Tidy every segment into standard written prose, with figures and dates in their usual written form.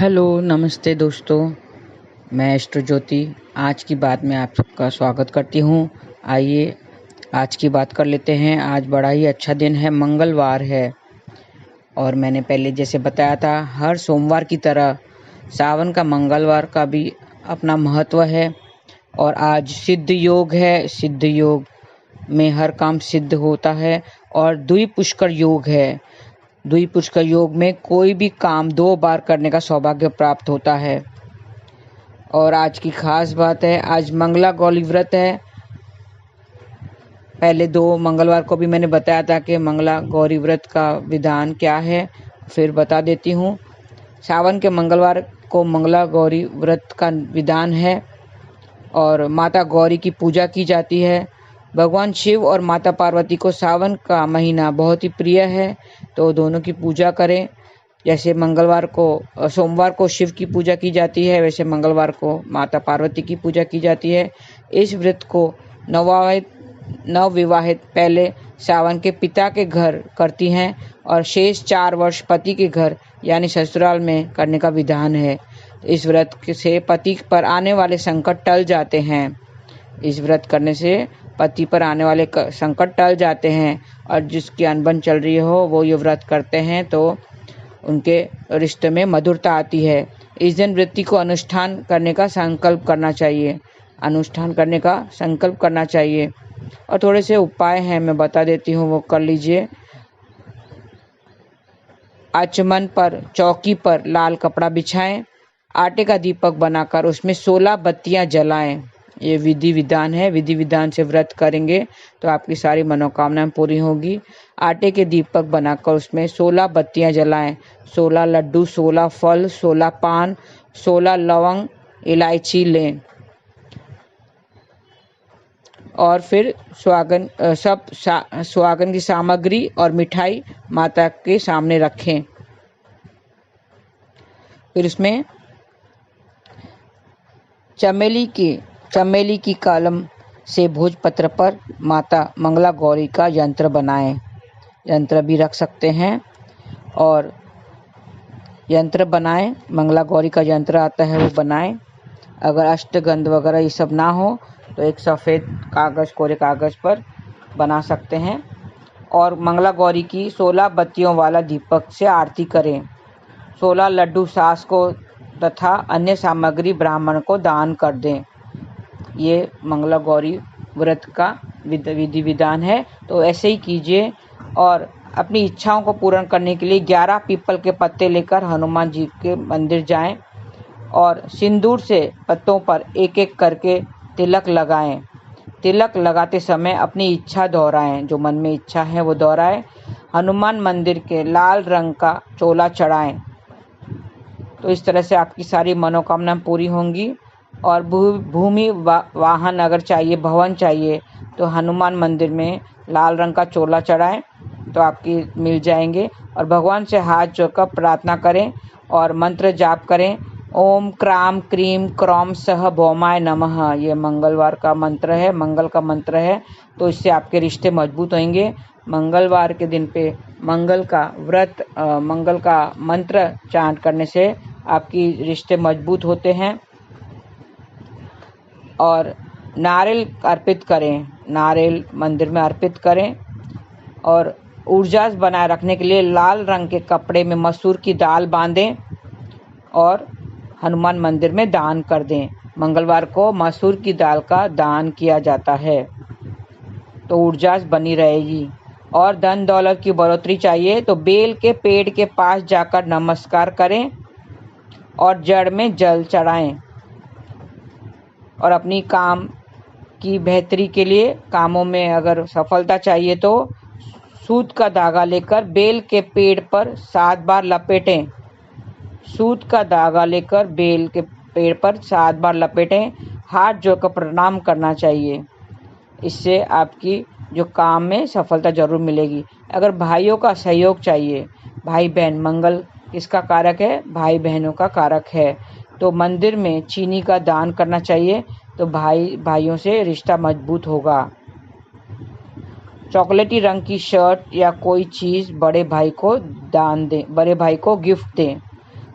Hello, नमस्ते दोस्तों। मैं एस्ट्रो ज्योति आज की बात में आप सबका स्वागत करती हूँ। आइए आज की बात कर लेते हैं। आज बड़ा ही अच्छा दिन है, मंगलवार है। और मैंने पहले जैसे बताया था, हर सोमवार की तरह सावन का मंगलवार का भी अपना महत्व है। और आज सिद्ध योग है। सिद्ध योग में हर काम सिद्ध होता है। और द्विपुष्कर योग है। द्विपुष्कर योग में कोई भी काम 2 बार करने का सौभाग्य प्राप्त होता है। और आज की खास बात है, आज मंगला गौरी व्रत है। पहले 2 मंगलवार को भी मैंने बताया था कि मंगला गौरी व्रत का विधान क्या है, फिर बता देती हूँ। सावन के मंगलवार को मंगला गौरी व्रत का विधान है और माता गौरी की पूजा की जाती है। भगवान शिव और माता पार्वती को सावन का महीना बहुत ही प्रिय है, तो दोनों की पूजा करें। जैसे सोमवार को शिव की पूजा की जाती है, वैसे मंगलवार को माता पार्वती की पूजा की जाती है। इस व्रत को नवविवाहित पहले सावन के पिता के घर करती हैं और शेष 4 वर्ष पति के घर यानी ससुराल में करने का विधान है। इस व्रत से पति पर आने वाले संकट टल जाते हैं। इस व्रत करने से पति पर आने वाले संकट टल जाते हैं। और जिसकी अनबन चल रही हो वो ये व्रत करते हैं तो उनके रिश्ते में मधुरता आती है। इस दिन व्रत को अनुष्ठान करने का संकल्प करना चाहिए। और थोड़े से उपाय हैं, मैं बता देती हूँ, वो कर लीजिए। आचमन पर चौकी पर लाल कपड़ा बिछाएं, आटे का दीपक बनाकर उसमें 16 बत्तियां जलाएं। ये विधि विधान है। विधि विधान से व्रत करेंगे तो आपकी सारी मनोकामनाएं पूरी होगी। आटे के दीपक बनाकर उसमें 16 बत्तियां जलाएं। 16 लड्डू, 16 फल, 16 पान, 16 लवंग, इलायची लें और फिर सुहागन की सामग्री और मिठाई माता के सामने रखें। फिर उसमें चमेली की कलम से भोजपत्र पर माता मंगला गौरी का यंत्र बनाएं। यंत्र भी रख सकते हैं और यंत्र बनाएं। मंगला गौरी का यंत्र आता है वो बनाएं। अगर अष्टगंध वगैरह ये सब ना हो तो एक सफ़ेद कोरे कागज़ पर बना सकते हैं। और मंगला गौरी की 16 बत्तियों वाला दीपक से आरती करें। 16 लड्डू सास को तथा अन्य सामग्री ब्राह्मण को दान कर दें। ये मंगला गौरी व्रत का विधि विधान है, तो ऐसे ही कीजिए। और अपनी इच्छाओं को पूर्ण करने के लिए 11 पीपल के पत्ते लेकर हनुमान जी के मंदिर जाएं और सिंदूर से पत्तों पर एक एक करके तिलक लगाएं। तिलक लगाते समय अपनी इच्छा दोहराएं, जो मन में इच्छा है वो दोहराएं। हनुमान मंदिर के लाल रंग का चोला चढ़ाएं। तो इस तरह से आपकी सारी मनोकामना पूरी होंगी। और भूमि वाहन अगर चाहिए, भवन चाहिए, तो हनुमान मंदिर में लाल रंग का चोला चढ़ाएं तो आपकी मिल जाएंगे। और भगवान से हाथ जोड़कर प्रार्थना करें और मंत्र जाप करें। ओम क्राम क्रीम क्रौम सह भौमाय नमः। ये मंगलवार का मंत्र है, मंगल का मंत्र है, तो इससे आपके रिश्ते मजबूत होंगे। मंगलवार के दिन पे मंगल का मंत्र चांट करने से आपकी रिश्ते मजबूत होते हैं। और नारियल अर्पित करें, नारियल मंदिर में अर्पित करें। और ऊर्जा बनाए रखने के लिए लाल रंग के कपड़े में मसूर की दाल बांधें और हनुमान मंदिर में दान कर दें। मंगलवार को मसूर की दाल का दान किया जाता है तो ऊर्जा बनी रहेगी। और धन दौलत की बढ़ोतरी चाहिए तो बेल के पेड़ के पास जाकर नमस्कार करें और जड़ में जल चढ़ाएं। और अपनी काम की बेहतरी के लिए, कामों में अगर सफलता चाहिए तो सूत का धागा लेकर बेल के पेड़ पर 7 बार लपेटें। सूत का धागा लेकर बेल के पेड़ पर 7 बार लपेटें। हाथ जोड़कर प्रणाम करना चाहिए। इससे आपकी जो काम में सफलता जरूर मिलेगी। अगर भाइयों का सहयोग चाहिए, भाई बहन, मंगल किसका कारक है? भाई बहनों का कारक है, तो मंदिर में चीनी का दान करना चाहिए, तो भाइयों से रिश्ता मजबूत होगा। चॉकलेटी रंग की शर्ट या कोई चीज़ बड़े भाई को दान दें, बड़े भाई को गिफ्ट दें।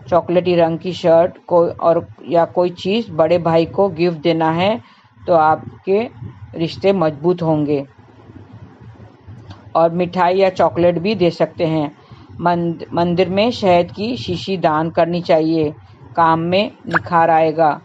चॉकलेटी रंग की शर्ट कोई और या कोई चीज़ बड़े भाई को गिफ्ट देना है तो आपके रिश्ते मजबूत होंगे। और मिठाई या चॉकलेट भी दे सकते हैं। मंदिर में शहद की शीशी दान करनी चाहिए, काम में निखार आएगा।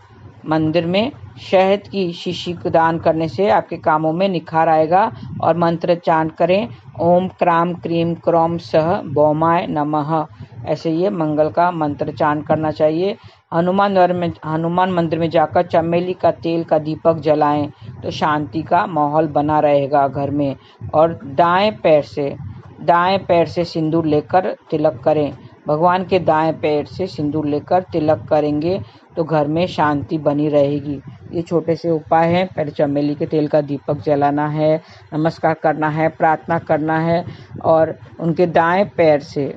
मंदिर में शहद की शीशी को दान करने से आपके कामों में निखार आएगा। और मंत्र चांट करें, ओम क्राम क्रीम क्रौम सह भौमाय नमः। ऐसे ये मंगल का मंत्र चांट करना चाहिए। हनुमान मंदिर में जाकर चमेली का तेल का दीपक जलाएं तो शांति का माहौल बना रहेगा घर में। और दाएं पैर से सिंदूर लेकर तिलक करें। भगवान के दाएं पैर से सिंदूर लेकर तिलक करेंगे तो घर में शांति बनी रहेगी। ये छोटे से उपाय हैं। पहले चमेली के तेल का दीपक जलाना है, नमस्कार करना है, प्रार्थना करना है और उनके दाएं पैर से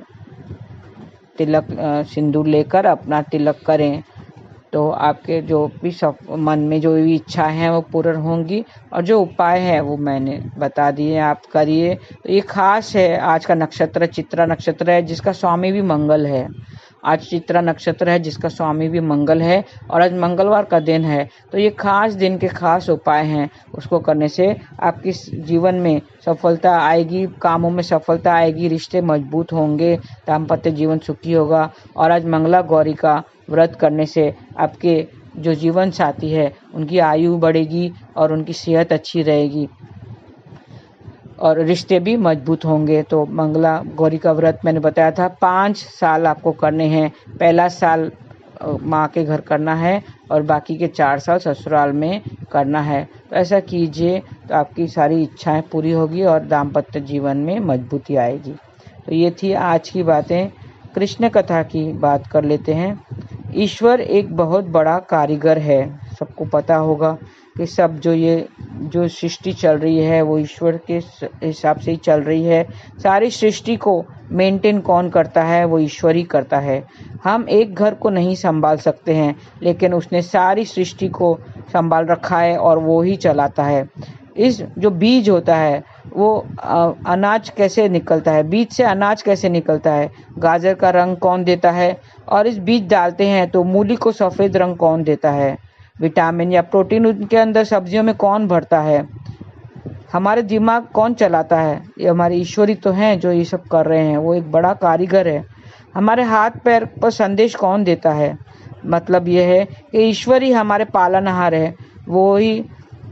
तिलक सिंदूर लेकर अपना तिलक करें तो आपके जो भी मन में जो भी इच्छा है वो पूर्ण होंगी। और जो उपाय है वो मैंने बता दिए, आप करिए। तो ये खास है। आज का नक्षत्र चित्रा नक्षत्र है जिसका स्वामी भी मंगल है। आज चित्रा नक्षत्र है जिसका स्वामी भी मंगल है और आज मंगलवार का दिन है। तो ये खास दिन के खास उपाय हैं, उसको करने से आपके जीवन में सफलता आएगी, कामों में सफलता आएगी, रिश्ते मजबूत होंगे, दाम्पत्य जीवन सुखी होगा। और आज मंगला गौरी का व्रत करने से आपके जो जीवन साथी है उनकी आयु बढ़ेगी और उनकी सेहत अच्छी रहेगी और रिश्ते भी मजबूत होंगे। तो मंगला गौरी का व्रत मैंने बताया था 5 साल आपको करने हैं। पहला साल माँ के घर करना है और बाकी के 4 साल ससुराल में करना है। तो ऐसा कीजिए तो आपकी सारी इच्छाएं पूरी होगी और दाम्पत्य जीवन में मजबूती आएगी। तो ये थी आज की बातें। कृष्ण कथा की बात कर लेते हैं। ईश्वर एक बहुत बड़ा कारीगर है। सबको पता होगा कि सब जो सृष्टि चल रही है वो ईश्वर के हिसाब से ही चल रही है। सारी सृष्टि को मेंटेन कौन करता है? वो ईश्वर ही करता है। हम एक घर को नहीं संभाल सकते हैं, लेकिन उसने सारी सृष्टि को संभाल रखा है और वो ही चलाता है। इस जो बीज होता है वो अनाज कैसे निकलता है, बीज से अनाज कैसे निकलता है, गाजर का रंग कौन देता है, और इस बीज डालते हैं तो मूली को सफ़ेद रंग कौन देता है, विटामिन या प्रोटीन उनके अंदर सब्जियों में कौन भरता है, हमारे दिमाग कौन चलाता है? ये हमारे ईश्वर ही तो हैं जो ये सब कर रहे हैं। वो एक बड़ा कारीगर है। हमारे हाथ पैर पर संदेश कौन देता है? मतलब ये है कि ईश्वर ही हमारे पालनहार है, वो ही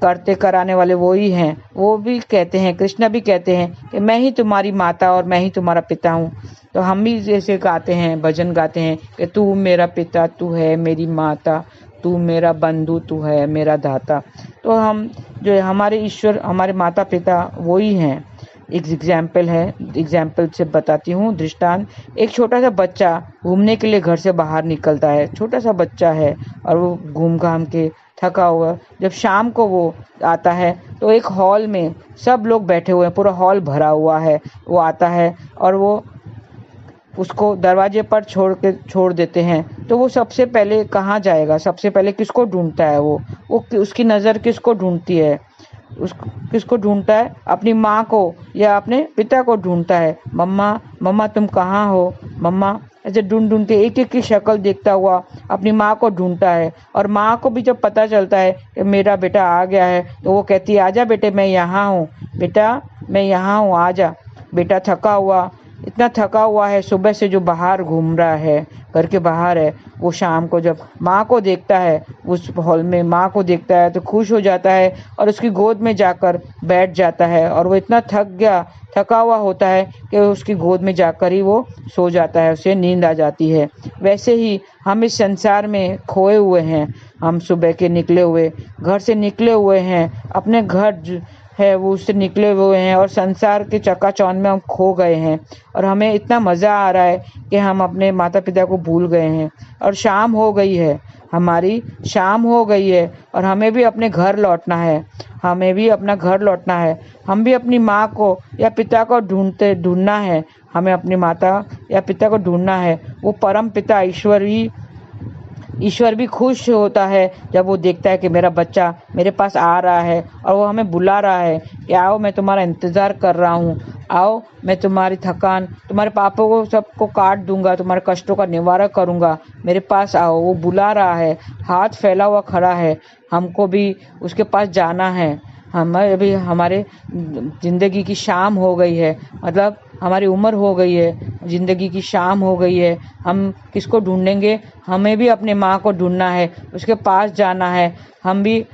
करते कराने वाले वो ही हैं। वो भी कहते हैं, कृष्ण भी कहते हैं कि मैं ही तुम्हारी माता और मैं ही तुम्हारा पिता हूँ। तो हम भी जैसे गाते हैं, भजन गाते हैं कि तू मेरा पिता, तू है मेरी माता, तू मेरा बंधु, तू है मेरा दाता। तो हम जो हमारे ईश्वर, हमारे माता पिता वो ही हैं। एक एग्जाम्पल से बताती हूँ दृष्टांत। एक छोटा सा बच्चा घूमने के लिए घर से बाहर निकलता है। छोटा सा बच्चा है और वो घूम घाम के थका हुआ, जब शाम को वो आता है तो एक हॉल में सब लोग बैठे हुए हैं, पूरा हॉल भरा हुआ है। वो आता है और वो उसको दरवाजे पर छोड़ देते हैं। तो वो सबसे पहले कहाँ जाएगा? सबसे पहले किसको ढूंढता है? वो उसकी नज़र किसको ढूंढती है? किसको ढूंढता है? अपनी माँ को या अपने पिता को ढूंढता है। मम्मा मम्मा तुम कहाँ हो? मम्मा ऐसे ढूंढ के एक एक की शक्ल देखता हुआ अपनी माँ को ढूंढता है। और माँ को भी जब पता चलता है कि मेरा बेटा आ गया है तो वो कहती है, आजा बेटे, मैं यहाँ हूँ, बेटा मैं यहाँ हूँ, आजा। बेटा इतना थका हुआ है सुबह से, जो बाहर घूम रहा है, घर के बाहर है। वो शाम को जब माँ को देखता है, उस हॉल में माँ को देखता है तो खुश हो जाता है और उसकी गोद में जाकर बैठ जाता है। और वो इतना थका हुआ होता है कि उसकी गोद में जाकर ही वो सो जाता है, उसे नींद आ जाती है। वैसे ही हम इस संसार में खोए हुए हैं। हम सुबह के घर से निकले हुए हैं, अपने घर है वो उससे निकले हुए हैं और संसार के चकाचौंध में हम खो गए हैं। और हमें इतना मज़ा आ रहा है कि हम अपने माता पिता को भूल गए हैं। और शाम हो गई है, हमारी शाम हो गई है और हमें भी अपने घर लौटना है, हमें भी अपना घर लौटना है। हम भी अपनी माँ को या पिता को ढूंढना है, हमें अपनी माता या पिता को ढूंढना है। वो परम पिता ईश्वर भी खुश होता है जब वो देखता है कि मेरा बच्चा मेरे पास आ रहा है और वो हमें बुला रहा है कि आओ, मैं तुम्हारा इंतज़ार कर रहा हूँ, आओ, मैं तुम्हारी थकान, तुम्हारे पापों को सबको काट दूंगा, तुम्हारे कष्टों का निवारण करूंगा, मेरे पास आओ। वो बुला रहा है, हाथ फैला हुआ खड़ा है, हमको भी उसके पास जाना है। अभी हमारे ज़िंदगी की शाम हो गई है, मतलब हमारी उम्र हो गई है, ज़िंदगी की शाम हो गई है। हम किसको ढूंढेंगे? हमें भी अपने माँ को ढूंढना है, उसके पास जाना है। हम भी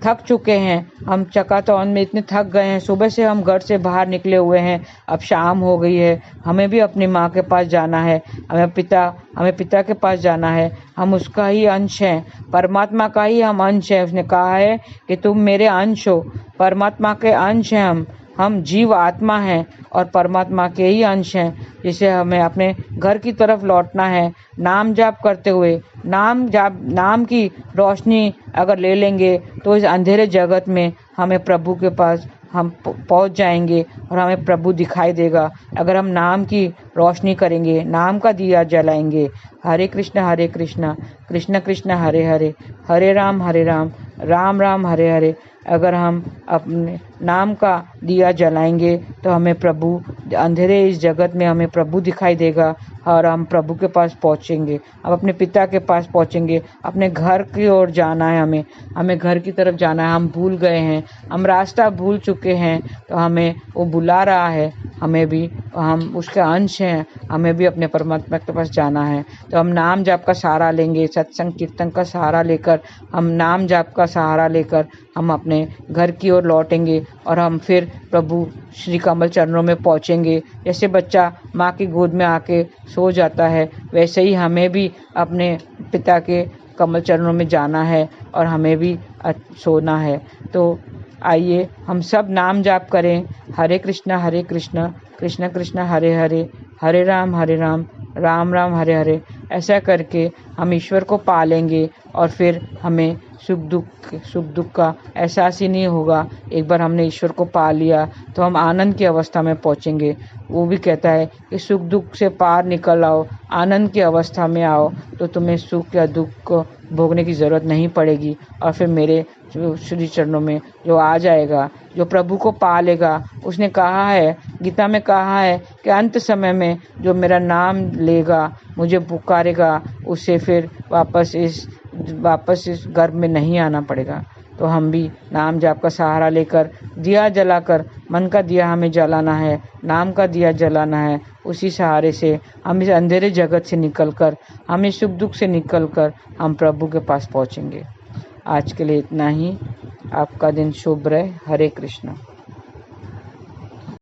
थक चुके हैं, हम चकाचौंध में इतने थक गए हैं, सुबह से हम घर से बाहर निकले हुए हैं, अब शाम हो गई है, हमें भी अपनी माँ के पास जाना है, हमें पिता के पास जाना है। हम उसका ही अंश हैं, परमात्मा का ही हम अंश हैं। उसने कहा है कि तुम मेरे अंश हो, परमात्मा के अंश हैं हम जीव आत्मा हैं और परमात्मा के ही अंश हैं, जिसे हमें अपने घर की तरफ लौटना है। नाम जाप करते हुए, नाम की रोशनी अगर ले लेंगे तो इस अंधेरे जगत में हमें प्रभु के पास हम पहुंच जाएंगे और हमें प्रभु दिखाई देगा। अगर हम नाम की रोशनी करेंगे, नाम का दिया जलाएंगे। हरे कृष्ण कृष्ण कृष्ण हरे हरे, हरे राम राम राम हरे हरे। अगर हम अपने नाम का दिया जलाएंगे तो हमें प्रभु, अंधेरे इस जगत में हमें प्रभु दिखाई देगा और हम प्रभु के पास पहुंचेंगे। हम अपने पिता के पास पहुंचेंगे। अपने घर की ओर जाना है, हमें घर की तरफ जाना है। हम भूल गए हैं, हम रास्ता भूल चुके हैं, तो हमें वो बुला रहा है, हमें भी, हम उसके अंश हैं, हमें भी अपने परमात्मा के पास जाना है। तो हम नाम जाप का सहारा लेंगे, सत्संग कीर्तन का सहारा लेकर, हम नाम जाप का सहारा लेकर हम अपने घर की ओर लौटेंगे और हम फिर प्रभु श्री कमल चरणों में पहुंचेंगे। जैसे बच्चा माँ की गोद में आके सो जाता है, वैसे ही हमें भी अपने पिता के कमल चरणों में जाना है और हमें भी सोना है। तो आइए हम सब नाम जाप करें, हरे कृष्णा कृष्ण कृष्ण हरे हरे, हरे राम राम राम हरे हरे। ऐसा करके हम ईश्वर को पा लेंगे और फिर हमें सुख दुख का एहसास ही नहीं होगा। एक बार हमने ईश्वर को पा लिया तो हम आनंद की अवस्था में पहुंचेंगे। वो भी कहता है कि सुख दुख से पार निकल आओ, आनंद की अवस्था में आओ, तो तुम्हें सुख या दुख को भोगने की ज़रूरत नहीं पड़ेगी। और फिर मेरे श्री चरणों में जो आ जाएगा, जो प्रभु को पा लेगा, उसने कहा है, गीता में कहा है कि अंत समय में जो मेरा नाम लेगा, मुझे पुकारेगा, उसे फिर वापस इस गर्भ में नहीं आना पड़ेगा। तो हम भी नाम जाप का सहारा लेकर, दिया जलाकर, मन का दिया हमें जलाना है, नाम का दिया जलाना है। उसी सहारे से हम इस अंधेरे जगत से निकलकर, हम इस सुख दुख से निकलकर हम प्रभु के पास पहुंचेंगे। आज के लिए इतना ही। आपका दिन शुभ रहे। हरे कृष्ण।